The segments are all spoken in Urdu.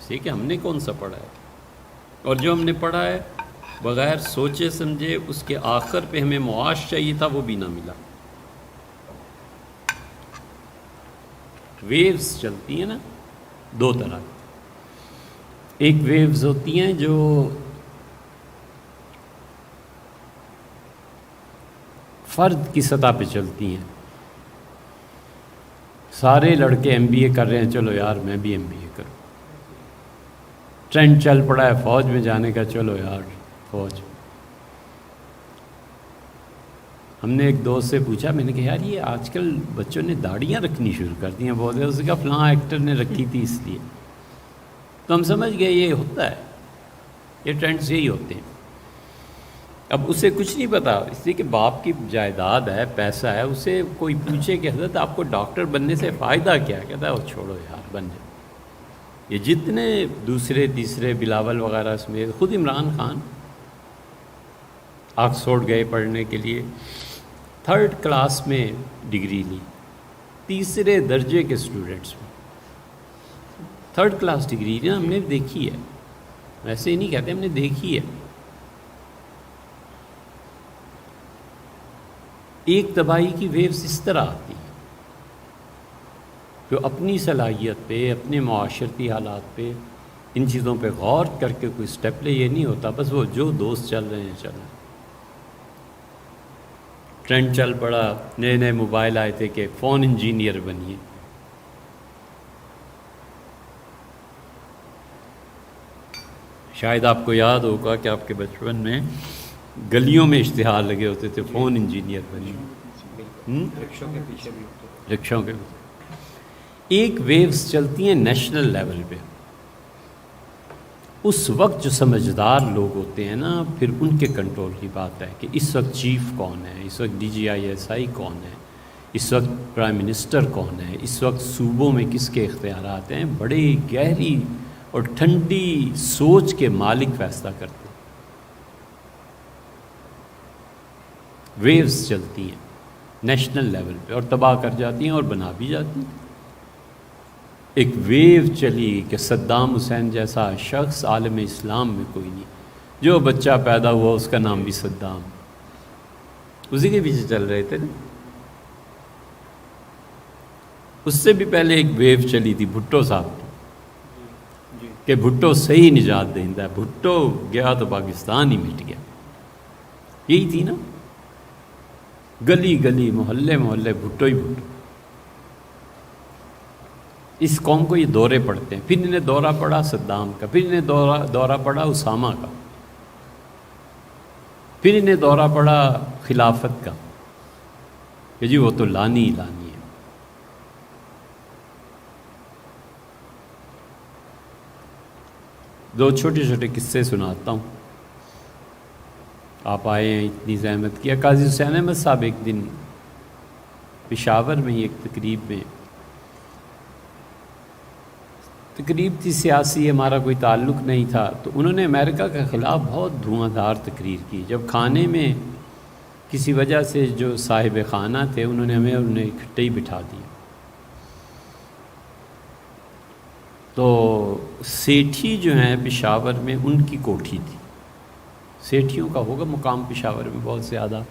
اس لیے کہ ہم نے کون سا پڑھا ہے، اور جو ہم نے پڑھا ہے بغیر سوچے سمجھے اس کے آخر پہ ہمیں معاش چاہیے تھا، وہ بھی نہ ملا۔ ویوز چلتی ہیں نا دو طرح کی، ایک ویوز ہوتی ہیں جو فرد کی سطح پہ چلتی ہیں، سارے لڑکے ایم بی اے کر رہے ہیں، چلو یار میں بھی ایم بی اے کروں۔ ٹرینڈ چل پڑا ہے فوج میں جانے کا، چلو یار فوج۔ ہم نے ایک دوست سے پوچھا، میں نے کہا یار یہ آج کل بچوں نے داڑھیاں رکھنی شروع کر دی ہیں، بہت ہے، اس نے کہا فلاں ایکٹر نے رکھی تھی اس لیے۔ تو ہم سمجھ گئے یہ ہوتا ہے، یہ ٹرینڈز یہی ہوتے ہیں۔ اب اسے کچھ نہیں پتا، اس لیے کہ باپ کی جائیداد ہے، پیسہ ہے، اسے کوئی پوچھے کہ حضرت آپ کو ڈاکٹر بننے سے فائدہ کیا ہے، کہتا ہے وہ چھوڑو یار بن جائے۔ یہ جتنے دوسرے تیسرے بلاول وغیرہ سمیت، خود عمران خان آکسفورڈ گئے پڑھنے کے لیے، 3rd کلاس میں ڈگری لی، تیسرے درجے کے اسٹوڈنٹس میں 3rd کلاس ڈگری نا ہم نے دیکھی ہے، ویسے ہی نہیں کہتے، ہم نے دیکھی ہے۔ ایک تباہی کی ویوز اس طرح آتی ہیں جو اپنی صلاحیت پہ، اپنے معاشرتی حالات پہ، ان چیزوں پہ غور کر کے کوئی سٹیپ لے، یہ نہیں ہوتا بس وہ جو دوست چل رہے ہیں چل رہے ہیں۔ ٹرینڈ چل پڑا، نئے نئے موبائل آئے تھے کہ فون انجینئر بنیے، شاید آپ کو یاد ہوگا کہ آپ کے بچپن میں گلیوں میں اشتہار لگے ہوتے تھے فون انجینئر بنیے، رکشوں کے۔ ایک ویوز چلتی ہیں نیشنل لیول پہ، اس وقت جو سمجھدار لوگ ہوتے ہیں نا، پھر ان کے کنٹرول کی بات ہے کہ اس وقت چیف کون ہے، اس وقت DGISI کون ہے، اس وقت پرائم منسٹر کون ہے، اس وقت صوبوں میں کس کے اختیارات ہیں، بڑی گہری اور ٹھنڈی سوچ کے مالک فیصلہ کرتے ہیں۔ ویوز چلتی ہیں نیشنل لیول پہ اور تباہ کر جاتی ہیں اور بنا بھی جاتی ہیں۔ ایک ویو چلی کہ صدام حسین جیسا شخص عالم اسلام میں کوئی نہیں، جو بچہ پیدا ہوا اس کا نام بھی صدام، اسی کے پیچھے چل رہے تھے نا۔ اس سے بھی پہلے ایک ویو چلی تھی بھٹو صاحب کی کہ بھٹو صحیح نجات دہندہ ہے، بھٹو گیا تو پاکستان ہی مٹ گیا، یہی تھی نا، گلی گلی محلے محلے بھٹو ہی بھٹو۔ اس قوم کو یہ دورے پڑتے ہیں، پھر انہیں دورہ پڑا صدام کا، پھر انہیں دورہ پڑا اسامہ کا، پھر انہیں دورہ پڑا خلافت کا کہ جی وہ تو لانی ہی لانی ہے۔ دو چھوٹے چھوٹے قصے سناتا ہوں، آپ آئے ہیں اتنی زحمت کیا۔ قاضی حسین احمد صاحب ایک دن پشاور میں ہی ایک تقریب میں، تقریب تھی سیاسی، ہمارا کوئی تعلق نہیں تھا، تو انہوں نے امریکہ کے خلاف بہت دھواں دھار تقریر کی۔ جب کھانے میں کسی وجہ سے جو صاحب خانہ تھے انہوں نے ہمیں انہیں اکٹھے ہی بٹھا دیا، تو سیٹھی جو ہیں پشاور میں ان کی کوٹھی تھی، سیٹھیوں کا ہوگا مقام پشاور میں بہت زیادہ،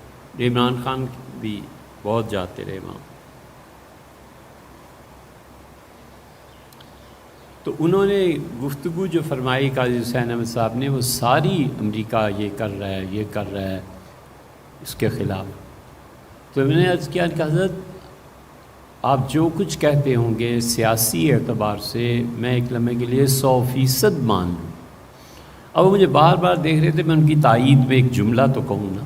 عمران خان بھی بہت جاتے رہے وہاں۔ تو انہوں نے گفتگو جو فرمائی قاضی حسین احمد صاحب نے، وہ ساری امریکہ یہ کر رہا ہے، یہ کر رہا ہے اس کے خلاف۔ تو میں نے عرض کیا کہ حضرت آپ جو کچھ کہتے ہوں گے سیاسی اعتبار سے میں ایک لمحے کے لیے 100% مان لوں۔ اب وہ مجھے بار بار دیکھ رہے تھے، میں ان کی تائید میں ایک جملہ تو کہوں نا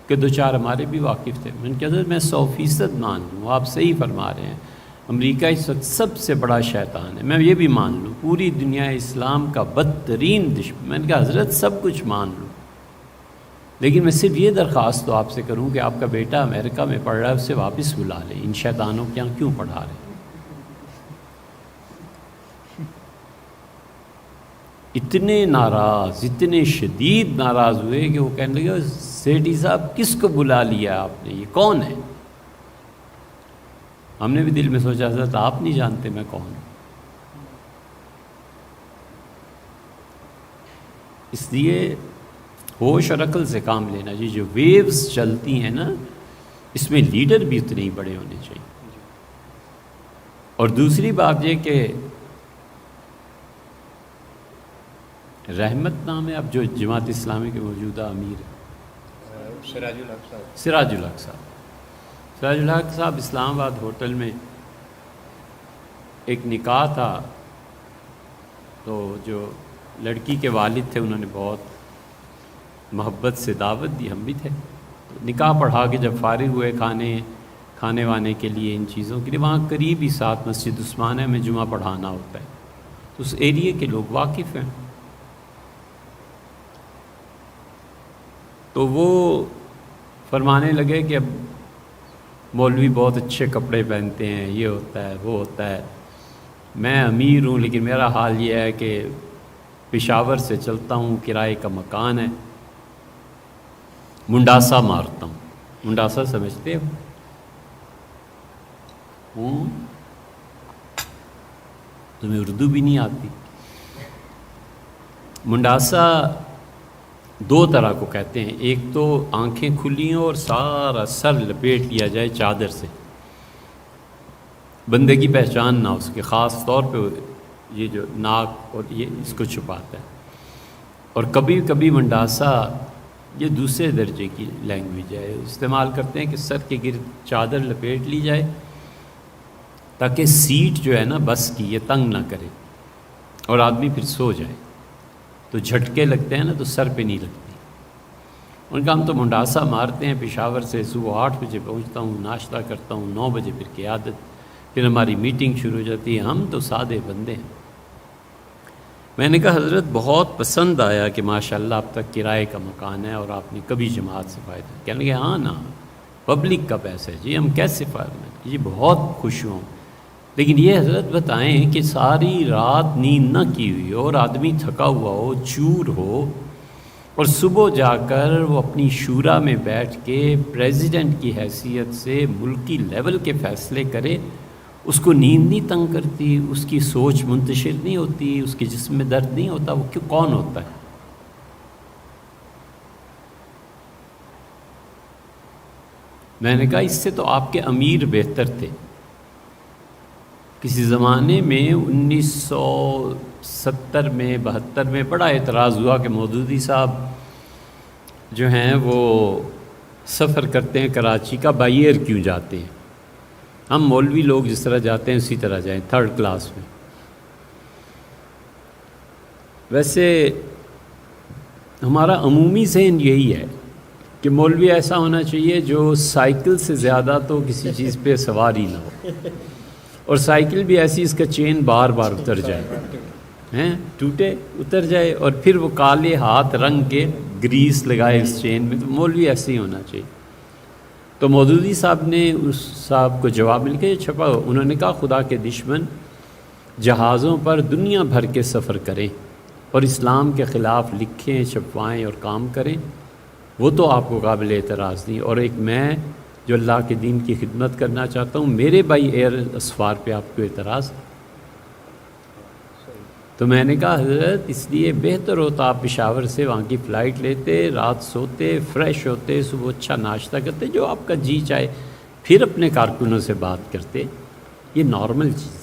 کہ دو چار ہمارے بھی واقف تھے۔ میں نے کہا حضرت میں 100% مان لوں، آپ صحیح فرما رہے ہیں، امریکہ اس وقت سب سے بڑا شیطان ہے، میں یہ بھی مان لوں، پوری دنیا اسلام کا بدترین دشمن۔ میں نے کہا حضرت سب کچھ مان لوں، لیکن میں صرف یہ درخواست تو آپ سے کروں کہ آپ کا بیٹا امریکہ میں پڑھ رہا ہے، اسے واپس بلا لیں، ان شیطانوں کے یہاں کیوں پڑھا رہے ہیں۔ اتنے ناراض، اتنے شدید ناراض ہوئے کہ وہ کہنے لگے سیٹھی صاحب کس کو بلا لیا آپ نے، یہ کون ہے؟ ہم نے بھی دل میں سوچا حضرت آپ نہیں جانتے میں کون ہوں۔ اس لیے ہوش اور عقل سے کام لینا چاہیے. جو ویوز چلتی ہیں نا، اس میں لیڈر بھی اتنے ہی بڑے ہونے چاہیے. اور دوسری بات یہ کہ رحمت نام ہے اب جو جماعت اسلامی کے موجودہ امیر ہیں، سراج الحق صاحب. سراج الحق صاحب. سراج الحق صاحب اسلام آباد ہوٹل میں ایک نکاح تھا، تو جو لڑکی کے والد تھے انہوں نے بہت محبت سے دعوت دی، ہم بھی تھے. تو نکاح پڑھا کے جب فارغ ہوئے کھانے وانے کے لیے، ان چیزوں کے لیے، وہاں قریب ہی ساتھ مسجد عثمانیہ میں جمعہ پڑھانا ہوتا ہے، تو اس ایریے کے لوگ واقف ہیں. تو وہ فرمانے لگے کہ اب مولوی بہت اچھے کپڑے پہنتے ہیں، یہ ہوتا ہے وہ ہوتا ہے، میں امیر ہوں لیکن میرا حال یہ ہے کہ پشاور سے چلتا ہوں، کرائے کا مکان ہے، منڈاسا مارتا ہوں. منڈاسا سمجھتے ہو؟ تمہیں اردو بھی نہیں آتی؟ منڈاسا دو طرح کو کہتے ہیں. ایک تو آنکھیں کھلی ہوں اور سارا سر لپیٹ لیا جائے چادر سے، بندے کی پہچان نہ اس کے، خاص طور پہ یہ جو ناک اور یہ اس کو چھپاتا ہے. اور کبھی کبھی منڈاسا یہ دوسرے درجے کی لینگویج ہے، استعمال کرتے ہیں کہ سر کے گرد چادر لپیٹ لی جائے تاکہ سیٹ جو ہے نا بس کی یہ تنگ نہ کرے اور آدمی پھر سو جائے. تو جھٹکے لگتے ہیں نا تو سر پہ نہیں لگتی. ان کا ہم تو منڈاسا مارتے ہیں، پشاور سے صبح 8 بجے پہنچتا ہوں، ناشتہ کرتا ہوں، 9 بجے پھر قیادت، پھر ہماری میٹنگ شروع ہو جاتی ہے. ہم تو سادے بندے ہیں. میں نے کہا حضرت بہت پسند آیا کہ ماشاءاللہ اب تک کرائے کا مکان ہے اور آپ نے کبھی جماعت سے فائدہ. کہنے لگے ہاں نا، پبلک کا پیسہ ہے جی، ہم کیسے فائدہ؟ جی بہت خوش ہوں، لیکن یہ حضرت بتائیں کہ ساری رات نیند نہ کی ہوئی ہو اور آدمی تھکا ہوا ہو، چور ہو، اور صبح جا کر وہ اپنی شورا میں بیٹھ کے پریزیڈنٹ کی حیثیت سے ملکی لیول کے فیصلے کرے، اس کو نیند نہیں تنگ کرتی، اس کی سوچ منتشر نہیں ہوتی، اس کے جسم میں درد نہیں ہوتا، وہ کیوں کون ہوتا ہے؟ میں نے کہا اس سے تو آپ کے امیر بہتر تھے. کسی زمانے میں 1970 میں 72 میں بڑا اعتراض ہوا کہ مودودی صاحب جو ہیں وہ سفر کرتے ہیں کراچی کا، بائی ایئر کیوں جاتے ہیں؟ ہم مولوی لوگ جس طرح جاتے ہیں اسی طرح جائیں 3rd کلاس میں. ویسے ہمارا عمومی ذہن یہی ہے کہ مولوی ایسا ہونا چاہیے جو سائیکل سے زیادہ تو کسی چیز پہ سوار ہی نہ ہو، اور سائیکل بھی ایسی اس کا چین بار بار اتر جائے، ٹوٹے اتر جائے، اور پھر وہ کالے ہاتھ رنگ کے گریس لگائے اس چین میں. تو مولوی ایسے ہی ہونا چاہیے. تو مودودی صاحب نے اس صاحب کو جواب مل کے چھپا، انہوں نے کہا خدا کے دشمن جہازوں پر دنیا بھر کے سفر کریں اور اسلام کے خلاف لکھیں، چھپوائیں اور کام کریں، وہ تو آپ کو قابل اعتراض نہیں. اور ایک میں جو اللہ کے دین کی خدمت کرنا چاہتا ہوں، میرے بائی ایئر اسفار پہ آپ کو اعتراض. تو میں نے کہا حضرت اس لیے بہتر ہوتا آپ پشاور سے وہاں کی فلائٹ لیتے، رات سوتے، فریش ہوتے، صبح اچھا ناشتہ کرتے، جو آپ کا جی چاہے، پھر اپنے کارکنوں سے بات کرتے. یہ نارمل چیز